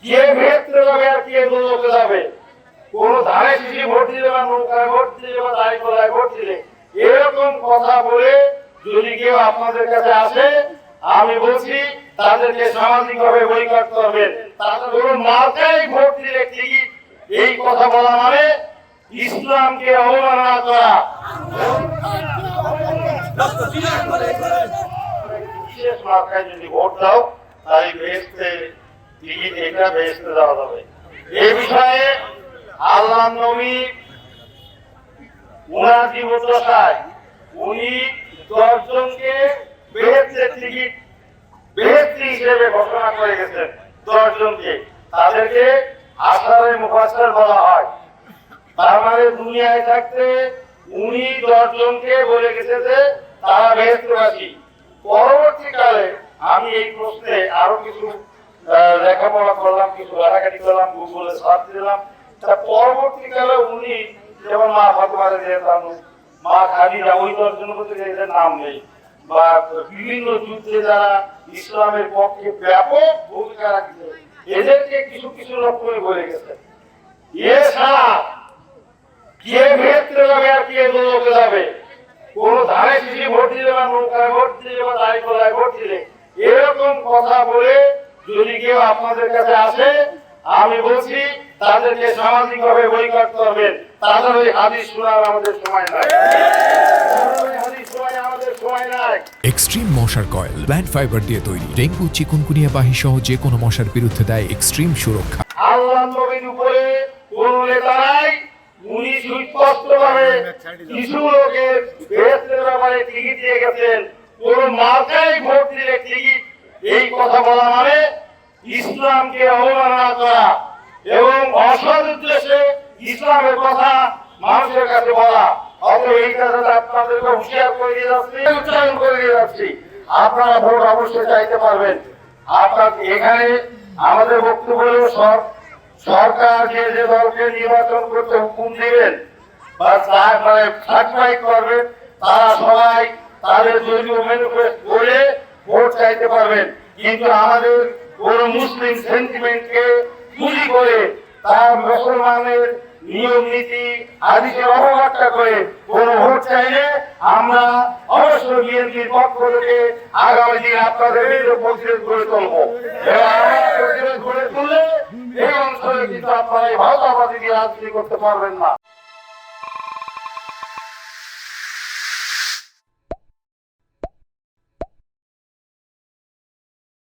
কে ভেতরে যাবে আর কে দোলকে যাবে, কোন ধারে শিশি ভোট দিলে বা নৌকায় ভোট দিলে বা দাড়ি গোলায় ভোট দিলে এরকম কথা বলে যদি কেউ আপনাদের কাছে আসে, আমি বলছি তাদেরকে সামাজিকভাবে বয়কট করবেন। তাদের কোনো মার্কায় ভোট দিলে টিকিট, এই কথা বলা মানে ইসলামকে অবমাননা করা। বিশেষ মার্কায় যদি ভোট দাও তাই বেহেশতে টিকিট, এটা বেহেশতে দেওয়া যাবে। এই বিষয়ে আল্লাহ নবী উনার জীবদ্দশায় উনি 10 জনকে বেহেশতের টিকিট বেহেশতি হিসেবে ঘোষণা করে গেছেন। 10 জনকে, তাদেরকে আশারে মুফাসসির বলা হয়। তার মানে দুনিয়ায় থাকতে উনি 10 জনকে বলে গেছে যে তারা বেহেশতবাসী। পরবর্তীকালে আমি এই প্রশ্নে আরো কিছু লেখাপড়া করলাম, কিছু ঘাটাঘাটি করলাম, গুগলে সার্চ দিলাম। তা পরবর্তীকালে উনি যেমন মা ফাতেমা রাদিয়াল্লাহু আনহা, মা খাদিজা, ওই 10 জনের মধ্যে এদের নাম নেই, বা বিভিন্ন যুদ্ধে যারা ইসলামের পক্ষে ব্যাপক ভূমিকা রাখছে এদেরকে কিছু কিছু লোক করে বলে গেছে। এছাড়া কে ভেতরে যাবে আর কে দোলকে যাবে, কোন ধারে শিশি ভোট দিলে বা নৌকায় ভোট দিলে বা দাড়ি গোলায় ভোট দিলে এরকম কথা বলে যদি কেউ আপনাদের কাছে আসে, আমি বলছি তাদেরকে সামাজিকভাবে বয়কট করবেন। তাদের ওই হাদিস শোনার আমাদের সময় নাই, হাদিস শোনার আমাদের সময় নাই। এক্সট্রিম মশার কয়েল প্ল্যান্ট ফাইবার দিয়ে তৈরি, ডেঙ্গু চিকুনগুনিয়া বাহি সহ যে কোনো মশার বিরুদ্ধে দেয় এক্সট্রিম সুরক্ষা। আল্লাহ নবীর উপরে কোন নেতা নাই, উনি সুস্পষ্টভাবে কিছু লোকের বেহেশতের ব্যাপারে টিকিট দিয়ে গেছেন। কোন মার্কায় ভোট দিলে টিকিট, এই কথা বলা মানে ইসলামকে অবমাননা করা এবং অসৎ উদ্দেশ্যে ইসলামের কথা মানুষের কাছে বলা। অতএব এই কাজটা আপনাদেরকে হুঁশিয়ার করে দিয়ে যাচ্ছি, উচ্চারণ করে দিয়ে যাচ্ছি, আপনারা ভোট অবশ্যই চাইতে পারবেন। আপনার এখানে আমাদের বক্তব্য হল সরকার যে দলকে নির্বাচন করতে হুকুম দিবেন বা সার্টিফাই করবেন, তারা সবাই তাদের দলীয় ম্যানিফেস্টো বলে ভোট চাইতে পারবেন। কিন্তু আমাদের কোন মুসলিম সেন্টিমেন্টকে পুঁজি করে তার মুসলমানের নিয়ম নীতি হাদিসের অবজ্ঞা করে কোন ভোট চাইলে আমরা অবশ্যই বিএনপির পক্ষ থেকে আগামী দিন আপনাদের বিরুদ্ধে প্রতিরোধ গড়ে তুলবো এবং আমরা প্রতিরোধ গড়ে তুললে এই অঞ্চলে কিন্তু আপনারা এই ভারতাবাদী রাজনীতি করতে পারবেন না।